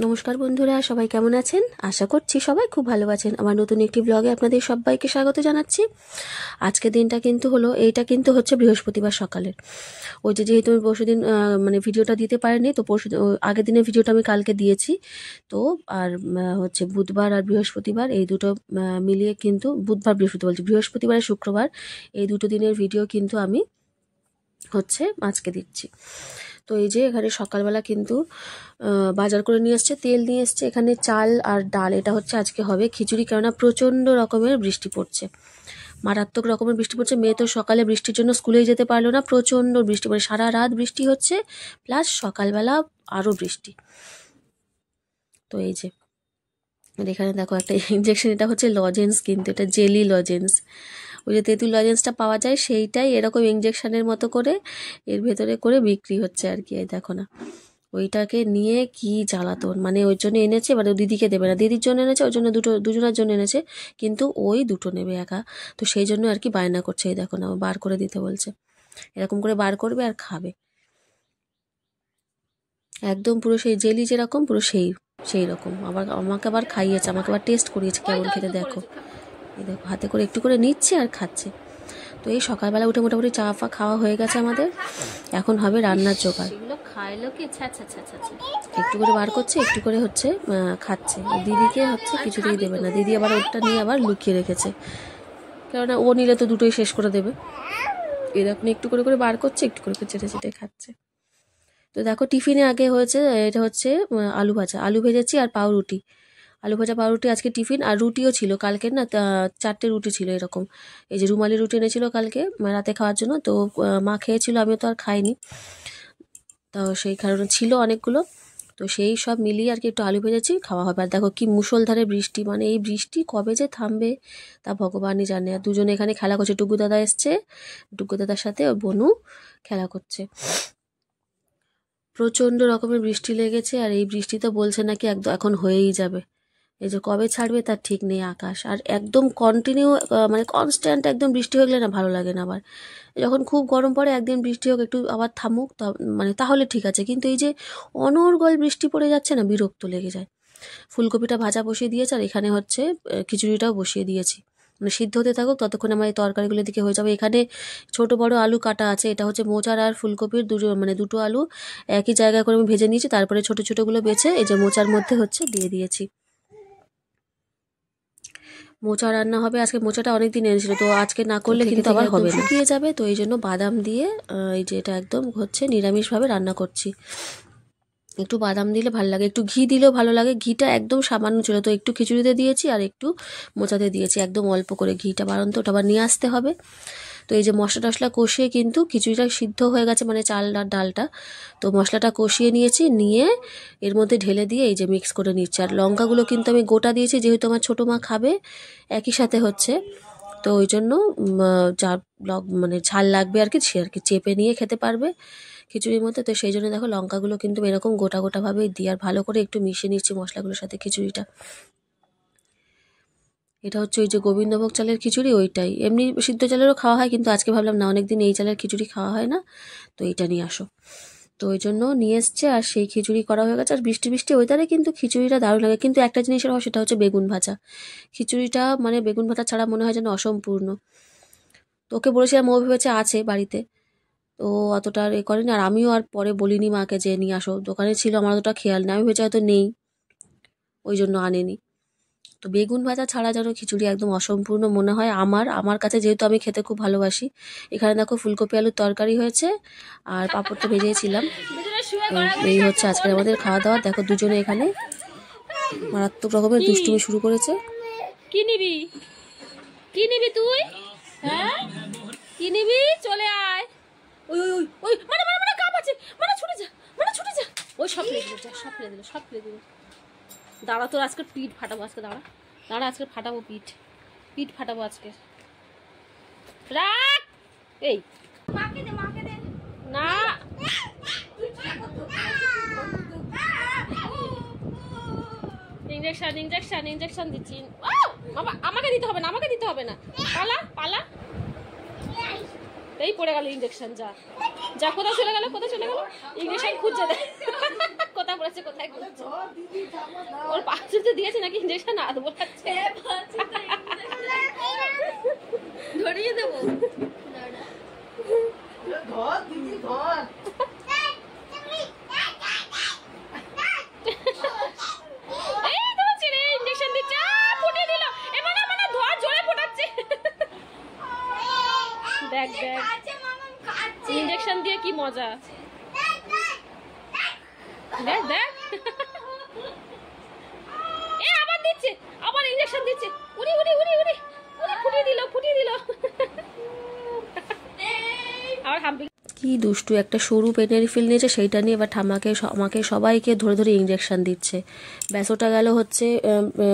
নমস্কার বন্ধুরা, সবাই কেমন আছেন? আশা করছি সবাই খুব ভালো আছেন। আমার নতুন একটি ব্লগে আপনাদের সবাইকে স্বাগত জানাচ্ছি। আজকে দিনটা কিন্তু হলো, এইটা কিন্তু হচ্ছে বৃহস্পতিবার সকালের। ওই যেহেতু আমি পরশুদিন মানে ভিডিওটা দিতে পারিনি, তো আগের দিনের ভিডিওটা আমি কালকে দিয়েছি। তো আর হচ্ছে বুধবার আর বৃহস্পতিবার এই দুটো মিলিয়ে কিন্তু বৃহস্পতিবার আর শুক্রবার এই দুটো দিনের ভিডিও কিন্তু আমি হচ্ছে আজকে দিচ্ছি। তো এই যে এখানে সকালবেলা কিন্তু বাজার করে নিয়ে এসছে, তেল নিয়ে এসছে, এখানে চাল আর ডাল, এটা হচ্ছে আজকে হবে খিচুড়ি। কেননা প্রচণ্ড রকমের বৃষ্টি পড়ছে, মারাত্মক রকমের বৃষ্টি পড়ছে। মেয়ে তো সকালে বৃষ্টির জন্য স্কুলেই যেতে পারলো না, প্রচণ্ড বৃষ্টি, মানে সারা রাত বৃষ্টি হচ্ছে, প্লাস সকালবেলা আরও বৃষ্টি। তো এই যে এখানে দেখো একটা ইঞ্জেকশন, এটা হচ্ছে লজেন্স, কিন্তু এটা জেলি লজেন্স। ওই যে তেঁতুল লজেন্সটা পাওয়া যায় সেইটাই এরকম ইঞ্জেকশনের মতো করে এর ভেতরে করে বিক্রি হচ্ছে আর কি। এই দেখো না, ওইটাকে নিয়ে কি জ্বালাতন, মানে ওই জন্য এনেছে, মানে দিদিকে দেবে না, দিদির জন্য এনেছে, ওই জন্য দুজনের জন্য এনেছে, কিন্তু ওই দুটো নেবে একা। তো সেই জন্য আর কি বায়না করছে। এই দেখো না, বার করে দিতে বলছে, এরকম করে বার করবে আর খাবে, একদম পুরো সেই জেলি যেরকম, পুরো সেই রকম। আমাকে আবার খাইয়েছে, আমাকে আবার টেস্ট করিয়েছে কেমন খেতে। দেখো এই দেখো, হাতে করে একটু করে নিচ্ছে আর খাচ্ছে। তো এই সকালবেলা উঠে মোটামুটি চা ফা খাওয়া হয়ে গেছে আমাদের, এখন হবে রান্নার জোগাড়। একটু করে বার করছে, একটু করে হচ্ছে খাচ্ছে। দিদিকে হচ্ছে কিছুতেই দেবে না, দিদি আবার ওটা নিয়ে আবার লুকিয়ে রেখেছে, কেননা ও নিলে তো দুটোই শেষ করে দেবে। এরকম একটু করে করে বার করছে, একটু করে করে চেটে চেটে খাচ্ছে। তো দেখো টিফিনে আগে হয়েছে, এটা হচ্ছে আলু ভাজা, আলু ভেজেছি আর পাউরুটি, আলু ভাজা পাউরুটি আজকে টিফিন। আর রুটিও ছিল কালকের, না 4টে রুটি ছিল এরকম। এই যে রুমালি রুটি এনেছিল কালকে রাতে খাওয়ার জন্য, তো মা খেয়েছিল, আমিও তো আর খাইনি, তো সেই কারণে ছিল অনেকগুলো। তো সেই সব মিলিয়ে আর কি একটু আলু ভেজেছি, খাওয়া হবে। আর দেখো কি মুষলধারে বৃষ্টি, মানে এই বৃষ্টি কবে যে থামবে তা ভগবানই জানে। আর দুজনে এখানে খেলা করছে, টুকু দাদা এসছে, টুকু দাদার সাথে ওর বোনু খেলা করছে। প্রচণ্ড রকমের বৃষ্টি লেগেছে, আর এই বৃষ্টি তো বলছে নাকি একদম এখন হয়েই যাবে, এই যে কবে ছাড়বে তার ঠিক নেই আকাশ। আর একদম কন্টিনিউ মানে কনস্ট্যান্ট একদম বৃষ্টি হয়ে গেলে না ভালো লাগে না। আবার যখন খুব গরম পড়ে একদিন বৃষ্টি হোক, একটু আবার থামুক, মানে তাহলে ঠিক আছে, কিন্তু এই যে অনর্গল বৃষ্টি পড়ে যাচ্ছে না, বিরক্ত লেগে যায়। ফুলকপিটা ভাজা বসিয়ে দিয়েছে, আর এখানে হচ্ছে খিচুড়িটাও বসিয়ে দিয়েছি, মানে সিদ্ধ হতে থাকুক, ততক্ষণ আমার এই তরকারিগুলো দিকে হয়ে যাবে। এখানে ছোট বড় আলু কাটা আছে, এটা হচ্ছে মোচার আর ফুলকপির দুটো আলু একই জায়গায় করে আমি ভেজে নিয়েছি, তারপরে ছোট ছোটগুলো বেছে এই যে মোচার মধ্যে হচ্ছে দিয়ে দিয়েছি। মোচা রান্না হবে আজকে, মোচাটা অনেকদিন এনেছিল, তো আজকে না করলে কিন্তু আবার হবে না, শুকিয়ে যাবে। তো এই জন্য বাদাম দিয়ে এই যে এটা একদম হচ্ছে নিরামিষভাবে রান্না করছি। একটু বাদাম দিলে ভালো লাগে, একটু ঘি দিলেও ভালো লাগে। ঘিটা একদম সামান্য ছিল, তো একটু খিচুড়িতে দিয়েছি আর একটু মোচাতে দিয়েছি, একদম অল্প করে। ঘিটা বাড়ন্ত, ওটা আবার নিয়ে আসতে হবে। তো এই যে মশলা টশলা কষিয়ে কিন্তু খিচুড়িটা সিদ্ধ হয়ে গেছে, মানে চাল আর ডালটা, তো মশলাটা কষিয়ে নিয়েছি, নিয়ে এর মধ্যে ঢেলে দিয়ে এই যে মিক্স করে নিচ্ছি। আর লঙ্কাগুলো কিন্তু আমি গোটা দিয়েছি, যেহেতু আমার ছোটো মা খাবে একই সাথে হচ্ছে, তো ওই জন্য যা মানে ঝাল লাগবে আর কি, সে আর কি চেপে নিয়ে খেতে পারবে খিচুড়ির মধ্যে। তো সেই জন্য দেখো লঙ্কাগুলো কিন্তু এরকম গোটা গোটাভাবেই দিই, আর ভালো করে একটু মিশিয়ে নিচ্ছি মশলাগুলোর সাথে খিচুড়িটা। এটা হচ্ছে ওই যে গোবিন্দভোগ চালের খিচুড়ি, ওইটাই। এমনি সিদ্ধ চালেরও খাওয়া হয়, কিন্তু আজকে ভাবলাম না, অনেকদিন এই চালের খিচুড়ি খাওয়া হয় না, তো এইটা নিয়ে আসো। তো ওই জন্য নিয়ে এসছে, আর সেই খিচুড়ি করা হয়ে গেছে। আর বৃষ্টি বৃষ্টি ওয়েদারে কিন্তু খিচুড়িটা দারুণ লাগে, কিন্তু একটা জিনিসের হয়, সেটা হচ্ছে বেগুন ভাজা। খিচুড়িটা মানে বেগুন ভাজা ছাড়া মনে হয় যেন অসম্পূর্ণ। তো ওকে বলেছিলাম, ও ভেবেছে আছে বাড়িতে, তো অতটা এ করেনি। আর আমিও আর পরে বলিনি মাকে যে নিয়ে আসো, দোকানে ছিল, আমার অতটা খেয়াল নেই, আমি ভেবেছি হয়তো নেই, ওই জন্য আনেনি। তো বেগুন ভাজা ছাড়া যেন খিচুড়ি একদম অসম্পূর্ণ মনে হয় আমার কাছে, যেহেতু আমি খেতে খুব ভালোবাসি। এখানে দেখো ফুলকপি আলুর তরকারি হয়েছে, আর পাঁপড় তো ভেজেছিলাম। এই হচ্ছে আজকের আমাদের খাওয়া দাওয়া। দেখো দুজনে এখানে মারাত্মক রকমের দুষ্টুমি শুরু করেছে। কি নিবি, কি নিবি তুই? হ্যাঁ কি নিবি? চলে আয়। ওই ওই ওই মানে মানে মানে কাপ আছে, মানে ছুটে যা, মানে ছুটে যা। ওই সব ফেলে দিল, সব ফেলে দিল, সব ফেলে দিল। দাঁড়া, তোর আজকে পিঠ ফাটাবো, আজকে দাঁড়া দাঁড়া, আজকে ফাটাবো পিঠ ফাটাবো আজকে। রাখ এই মাকে দে না, ইঞ্জেকশন দিচ্ছি। বাবা আমাকে দিতে হবে না, পালা এই পড়ে গেল ইঞ্জেকশন। যা কোথাও চলে গেল, ইঞ্জেকশন খুঁজছে, কোথাও বলেছে কোথায় ঘুরছে। ওর পাশে তো দিয়েছে নাকি ইঞ্জেকশন আর বলাচ্ছে ধরিয়ে দেবো। দেখ দেখ ইঞ্জেকশন দিয়ে কি মজা, দেখ দেখ এ আবার দিচ্ছে, আবার ইঞ্জেকশন দিচ্ছে। উড়ি উড়ি উড়ি উড়ি উড়ি ফুটিয়ে দিল ফুটিয়ে দিল আবার হাম্পি। কি দুষ্টু একটা সরু পেনের ফিল নিয়েছে, সেইটা নিয়ে এবার আমাকে সবাইকে ধরে ধরে ইঞ্জেকশন দিচ্ছে। ব্যাস ওটা গেল হচ্ছে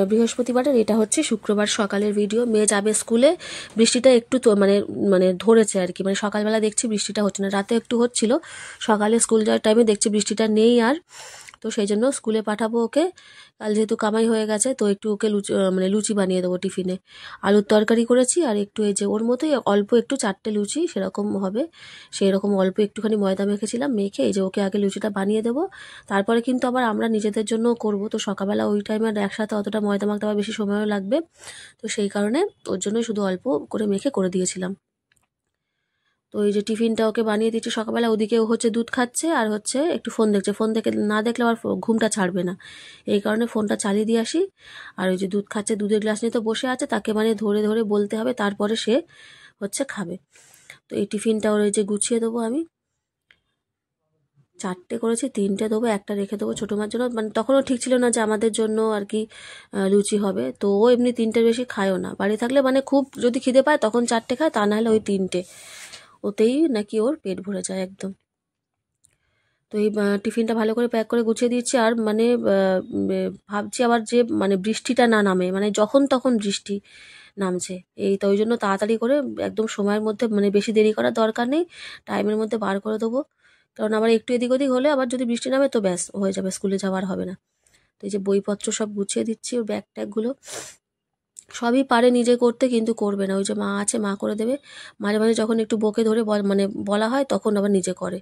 বৃহস্পতিবারের, এটা হচ্ছে শুক্রবার সকালের ভিডিও। মেয়ে যাবে স্কুলে, বৃষ্টিটা একটু তো মানে মানে ধরেছে আর কি, মানে সকালবেলা দেখছি বৃষ্টিটা হচ্ছে না, রাতে একটু হচ্ছিল, সকালে স্কুল যাওয়ার টাইমে দেখছি বৃষ্টিটা নেই আর। তো সেই জন্য স্কুলে পাঠাবো ওকে, কাল যেহেতু কামাই হয়ে গেছে তো একটু ওকে মানে লুচি বানিয়ে দেবো টিফিনে। আলুর তরকারি করেছি আর একটু এই যে ওর মতোই অল্প একটু 4টে লুচি সেরকম হবে, সেই রকম অল্প একটুখানি ময়দা মেখেছিলাম, মেখে এই যে ওকে আগে লুচিটা বানিয়ে দেবো, তারপরে কিন্তু আবার আমরা নিজেদের জন্য করব। তো সকালবেলা ওই টাইমে আর একসাথে অতটা ময়দা মাখতে আবার বেশি সময়ও লাগবে, তো সেই কারণে ওর জন্য শুধু অল্প করে মেখে করে দিয়েছিলাম। তো এই যে টিফিনটা ওকে বানিয়ে দিচ্ছি সকালবেলা, ওদিকে ও হচ্ছে দুধ খাচ্ছে আর হচ্ছে একটু ফোন দেখছে, ফোন দেখে না দেখলে আবার ঘুমটা ছাড়বে না, এই কারণে ফোনটা চালিয়ে দিয়ে আসি। আর ওই যে দুধ খাচ্ছে, দুধের গ্লাস নিয়ে তো বসে আছে, তাকে মানে ধরে ধরে বলতে হবে তারপরে সে হচ্ছে খাবে। তো এই টিফিনটা ওর এই যে গুছিয়ে দেবো আমি, 4টে করেছি, 3টে দেবো, একটা রেখে দেবো ছোটো মার জন্য। মানে তখনও ঠিক ছিল না যে আমাদের জন্য আর কি লুচি হবে, তো ও এমনি 3টের বেশি খায়ও না, বাড়ি থাকলে মানে খুব যদি খিদে পায় তখন 4টে খায়, তা নাহলে ওই 3টে, ওতেই নাকি ওর পেট ভরে যায় একদম। তো এই টিফিনটা ভালো করে প্যাক করে গুছিয়ে দিচ্ছি। আর মানে ভাবছি আবার যে মানে বৃষ্টিটা না নামে, মানে যখন তখন বৃষ্টি নামছে, এই তো ওই জন্য তাড়াতাড়ি করে একদম সময়ের মধ্যে, মানে বেশি দেরি করার দরকার নেই, টাইমের মধ্যে বার করে দেবো, কারণ আবার একটু এদিক ওদিক হলে আবার যদি বৃষ্টি নামে তো ব্যাস হয়ে যাবে, স্কুলে যাওয়ার হবে না। তো এই যে বইপত্র সব গুছিয়ে দিচ্ছি, ওর ব্যাগ ট্যাগগুলো সবই পারে নিজে করতে, কিন্তু করবে না, ওই যে মা আছে মা করে দেবে, মাঝে মাঝে যখন একটু বকে ধরে মানে বলা হয় তখন আবার নিজে করে।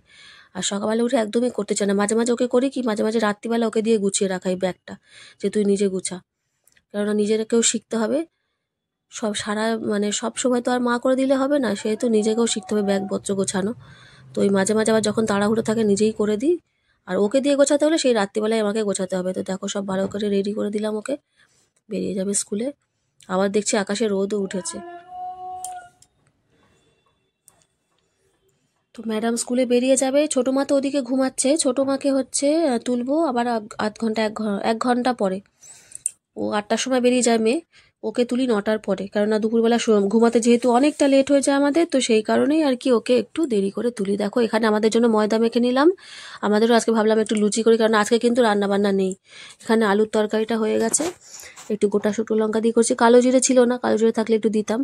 আর সকালবেলা উঠে একদমই করতে চায় না, মাঝে মাঝে ওকে করি কি, মাঝে মাঝে রাত্রিবেলা ওকে দিয়ে গুছিয়ে রাখাই ব্যাগটা, যে তুই নিজে গুছা, কেননা নিজেকেও শিখতে হবে, মানে সব সময় তো আর মা করে দিলে হবে না, সেহেতু নিজেকেও শিখতে হবে ব্যাগপত্র গোছানো। তো ওই মাঝে মাঝে আবার যখন তাড়াহুড়ো থাকে নিজেই করে দিই, আর ওকে দিয়ে গোছাতে হলে সেই রাত্রিবেলায় আমাকে গোছাতে হবে। তো দেখো সব ভালো করে রেডি করে দিলাম ওকে, বেরিয়ে যাবে স্কুলে। আবার দেখছি আকাশে রোদও উঠেছে। তো ম্যাডাম স্কুলে বেরিয়ে যাবে, ছোটো মা তো ওদিকে ঘুমাচ্ছে, ছোটো মাকে হচ্ছে তুলবো আবার আধ ঘন্টা 1 ঘন্টা পরে। ও 8টার সময় বেরিয়ে যায় মেয়ে, ওকে তুলি 9টার পরে, কেননা দুপুরবেলা ঘুমাতে যেহেতু অনেকটা লেট হয়ে যায় আমাদের, তো সেই কারণেই আর কি ওকে একটু দেরি করে তুলি। দেখো এখানে আমাদের জন্য ময়দা মেখে নিলাম, আমাদেরও আজকে ভাবলাম একটু লুচি করি, কারণ আজকে কিন্তু রান্নাবান্না নেই। এখানে আলুর তরকারিটা হয়ে গেছে, একটু গোটা শুকনো লঙ্কা দিয়ে করছি, কালো জিরে ছিল না, কালো জিরে থাকলে একটু দিতাম,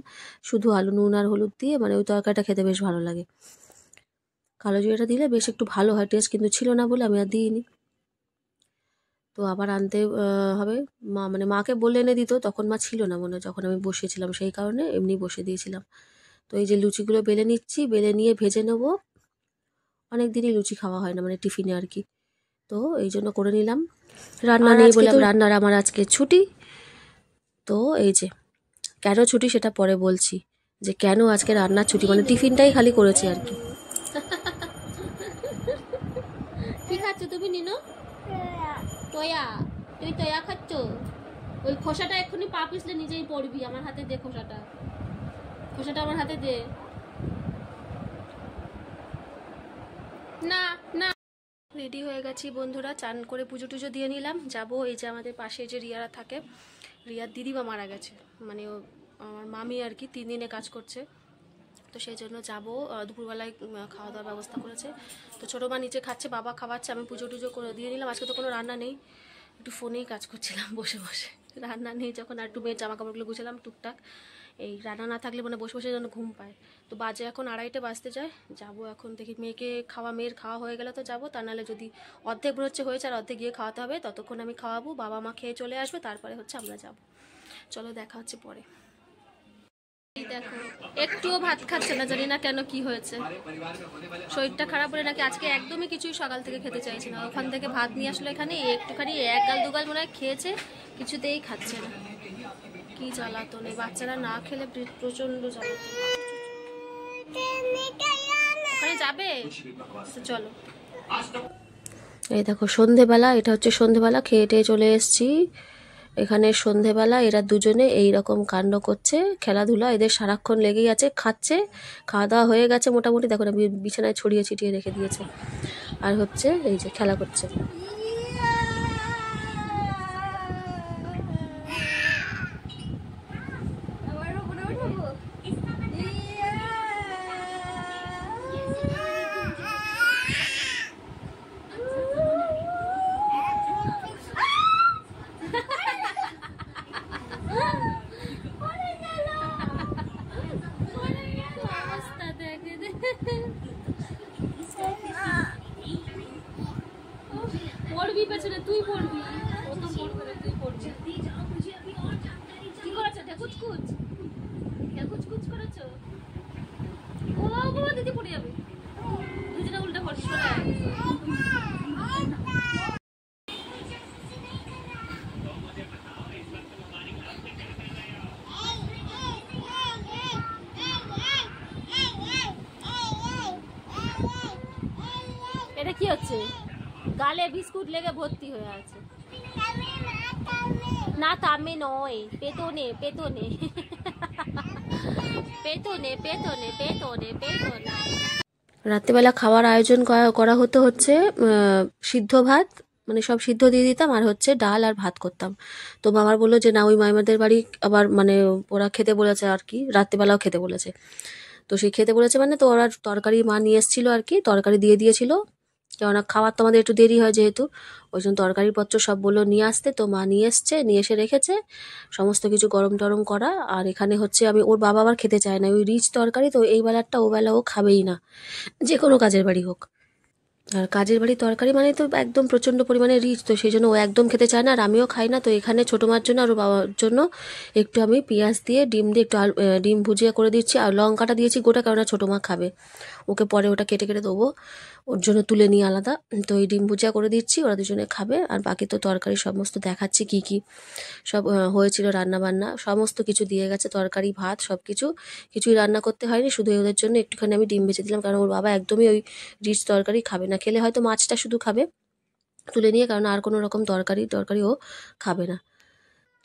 শুধু আলু নুন আর হলুদ দিয়ে, মানে ওই তরকারিটা খেতে বেশ ভালো লাগে, কালো জিরেটা দিলে বেশ একটু ভালো হয় টেস্ট, কিন্তু ছিল না বলে আমি আর দিইনি। তো আবার আনতে হবে, মা মানে মাকে বলে এনে দিত, তখন মা ছিল না মনে হয় যখন আমি বসিয়েছিলাম, সেই কারণে এমনি বসে দিয়েছিলাম। তো এই যে লুচিগুলো বেলে নিচ্ছি, বেলে নিয়ে ভেজে নেব, অনেক দিনই লুচি খাওয়া হয় না মানে টিফিনে আর কি, তো এই জন্য করে নিলাম। রান্না নেই বলে রান্নার আমার আজকে ছুটি। তো এই যে কেন ছুটি সেটা পরে বলছি, যে কেন আজকে রান্নার ছুটি, মানে টিফিনটাই খালি করেছি আর কি। কি খাচ্ছ তুমি নিনো? টয়া, তুই টয়া খাচ্ছ? ওই খোসাটা এক্ষুনি পা পিছলে নিজেই পড়বি, আমার হাতে দে খোসাটা, খোসাটা আমার হাতে দে। না না রেডি হয়ে গেছি বন্ধুরা, চান করে পুজো টুজো দিয়ে নিলাম, যাব এই যে আমাদের পাশে যে রিয়ারা থাকে, রিয়ার দিদিমা মারা গেছে, মানে ও আমার মামি আর কি 3 দিনে কাজ করছে, তো সেই জন্য যাবো। দুপুরবেলায় খাওয়া দাওয়ার ব্যবস্থা করেছে, তো ছোটো মা নিচে খাচ্ছে, বাবা খাওয়াচ্ছে, আমি পুজো টুজো করে দিয়ে নিলাম। আজকে তো কোনো রান্না নেই, একটু ফোনেই কাজ করছিলাম বসে বসে, রান্না নেই যখন আর একটু মেয়ের জামা কাপড়গুলো গুছালাম টুকটাক, এই রান্না না থাকলে মানে বসে বসে যেন ঘুম পায়। তো বাজে এখন 2:30 বাজতে যায়, যাবো এখন, দেখি মেয়ের খাওয়া হয়ে গেলে তো যাবো, তা নাহলে যদি অর্ধেক হয়েছে আর অর্ধেক গিয়ে খাওয়াতে হবে, ততক্ষণ আমি খাওয়াবো, বাবা মা খেয়ে চলে আসবে, তারপরে হচ্ছে আমরা যাবো। চলো দেখা হচ্ছে পরে। এই দেখো একটুও ভাত খাচ্ছে না, জানি না কেন, কি হয়েছে, শরীরটা খারাপ হলে নাকি। আজকে একদমই কিছুই সকাল থেকে খেতে চাইছে না, ওখান থেকে ভাত নিয়ে আসলো এখানে, একটুখানি এক গাল দুগাল মনে হয় খেয়েছে, কিছুতেই খাচ্ছে না। কি জ্বালাতন, এই বাচ্চারা না খেলে প্রচন্ড জ্বালাতন। ওখানে যাবে তো চলো। এই দেখো সন্ধেবেলা, এটা হচ্ছে সন্ধেবেলা, খেয়ে টেয়ে চলে এসেছি এখানে। সন্ধেবেলা এরা দুজনে এই রকম কাণ্ড করছে, খেলাধুলা এদের সারাক্ষণ লেগেই আছে, খাচ্ছে, খাওয়া দাওয়া হয়ে গেছে মোটামুটি, দেখো না বিছানায় ছড়িয়ে ছিটিয়ে রেখে দিয়েছে, আর হচ্ছে এই যে খেলা করছে। পড়বি পেছনে, তুই পড়বি, ও তো পড়বে না, তুই পড়বি। কি করেছো? ঢেকুচকুচ ঢেকুচকুচ করেছো? ও বাবা, দিদি পড়ে যাবে। দুজনে উল্টা পড়ছিস, সরে আয়। এটা কি হচ্ছে? গালে বিস্কুট লেগে ভর্তি হয়ে আছে। না তামে নয়, পেতনে পেতনে পেতনে পেতনে পেতনে পেতনে। রাত্রেবেলা খাওয়ার আয়োজন করা হচ্ছে সিদ্ধ ভাত, মানে সব সিদ্ধ দিয়ে দিতাম, আর হচ্ছে ডাল আর ভাত করতাম। তো বাবার বললো যে না, ওই মাইমাদের বাড়ি আবার মানে ওরা খেতে বলেছে আর কি, রাত্রেবেলাও খেতে বলেছে। তো সেই খেতে বলেছে মানে, তো ওরা তরকারি মা নিয়ে এসেছিলো আর কি, তরকারি দিয়ে দিয়েছিল, কেননা খাওয়ার তো আমাদের একটু দেরি হয় যেহেতু, ওই জন্য তরকারিপত্র সব বললো নিয়ে আসতে। তো মা নিয়ে এসছে, নিয়ে এসে রেখেছে সমস্ত কিছু গরম টরম করা। আর এখানে হচ্ছে আমি, ওর বাবা আবার খেতে চায় না ওই রিচ তরকারি, তো এই বেলারটা ও বেলা ও খাবেই না, যে কোনো কাজের বাড়ি হোক। আর কাজের বাড়ির তরকারি মানে তো একদম প্রচণ্ড পরিমাণে রিচ, তো সেই জন্য ও একদম খেতে চায় না, আর আমিও খাই না। তো এখানে ছোটো মার জন্য আর ওর বাবার জন্য একটু আমি পেঁয়াজ দিয়ে ডিম দিয়ে একটু ডিম ভুজিয়া করে দিচ্ছি, আর লঙ্কাটা দিয়েছি গোটা, কারণ ছোটো মা খাবে, ওকে পরে ওটা কেটে কেটে দেবো, ওর জন্য তুলে নিয়ে আলাদা। তো এই ডিম ভুজিয়া করে দিচ্ছি, ওরা দুজনে খাবে। আর বাকি তো তরকারি সমস্ত দেখাচ্ছি কি কি সব হয়েছিল, রান্না বান্না সমস্ত কিছু দিয়ে গেছে, তরকারি ভাত সব কিছু, কিছুই রান্না করতে হয়নি, শুধু ওদের জন্য একটুখানি আমি ডিম ভেজে দিলাম, কারণ ওর বাবা একদমই ওই রিচ তরকারি খাবে না, খেলে হয়তো মাছটা শুধু খাবে তুলে নিয়ে, কারণ আর কোনো রকম তরকারি ও খাবে না।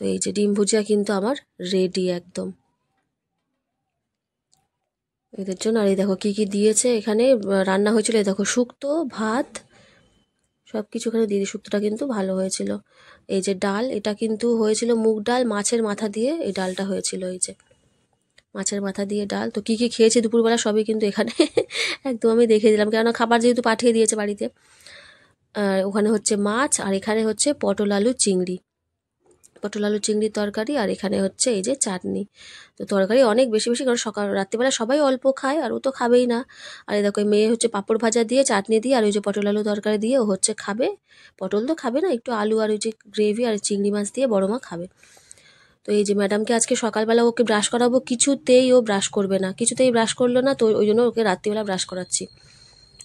তো এই যে ডিম ভুজিয়া কিন্তু আমার রেডি একদম এদের জন্য। আর এই দেখো কি কি দিয়েছে এখানে, রান্না হয়েছিল, এই দেখো শুক্তো ভাত সব কিছু এখানে দিয়ে, শুক্তোটা কিন্তু ভালো হয়েছিল। এই যে ডাল, এটা কিন্তু হয়েছিল মুগ ডাল মাছের মাথা দিয়ে, এই ডালটা হয়েছিল, এই যে মাছের মাথা দিয়ে ডাল। তো কি কি খেয়েছি দুপুরবেলা সবই কিন্তু এখানে একদম আমি দেখে দিলাম, কেননা খাবার যেহেতু পাঠিয়ে দিয়েছে বাড়িতে। আর ওখানে হচ্ছে মাছ, আর এখানে হচ্ছে পটল আলু চিংড়ির তরকারি, আর এখানে হচ্ছে এই যে চাটনি। তো তরকারি অনেক বেশি বেশি, কারণ রাত্রিবেলা সবাই অল্প খায়, আর ও তো খাবেই না। আর এই দেখো মেয়ে হচ্ছে পাঁপড় ভাজা দিয়ে চাটনি দিয়ে, আর ওই যে পটল আলু তরকারি দিয়ে ও হচ্ছে খাবে, পটল তো খাবে না, একটু আলু আর ওই যে গ্রেভি আর চিংড়ি মাছ দিয়ে বড় মা খাবে। তো এই যে ম্যাডামকে আজকে সকালবেলা ওকে ব্রাশ করাবো, কিছুতেই ও ব্রাশ করবে না, কিছুতেই ব্রাশ করলো না, তো ওই জন্য ওকে রাত্রিবেলা ব্রাশ করাচ্ছি।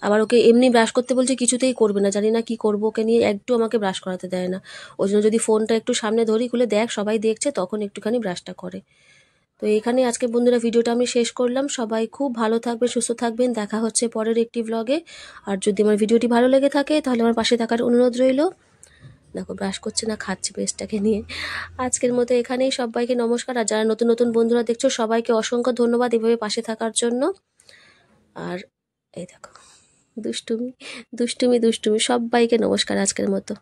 আবার ওকে এমনি ব্রাশ করতে বলছে, কিছুতেই করবে না, জানি না কি করবো ওকে নিয়ে, একটু আমাকে ব্রাশ করাতে দেয় না। ওই জন্য যদি ফোনটা একটু সামনে ধরি, খুলে দেখ সবাই দেখছে, তখন একটুখানি ব্রাশটা করে। তো এখানে আজকে বন্ধুরা ভিডিওটা আমি শেষ করলাম, সবাই খুব ভালো থাকবেন, সুস্থ থাকবেন, দেখা হচ্ছে পরের একটি ব্লগে। আর যদি আমার ভিডিওটি ভালো লেগে থাকে তাহলে আমার পাশে থাকার অনুরোধ রইল। দেখো ব্রাশ করছে না, খাচ্ছে পেস্টটাকে নিয়ে। আজকের মতো এখানেই, সবাইকে নমস্কার। আর যারা নতুন নতুন বন্ধুরা দেখছো সবাইকে অসংখ্য ধন্যবাদ এভাবে পাশে থাকার জন্য। আর এই দেখো দুষ্টুমি দুষ্টুমি দুষ্টুমি, সবাইকে নমস্কার আজকের মতো।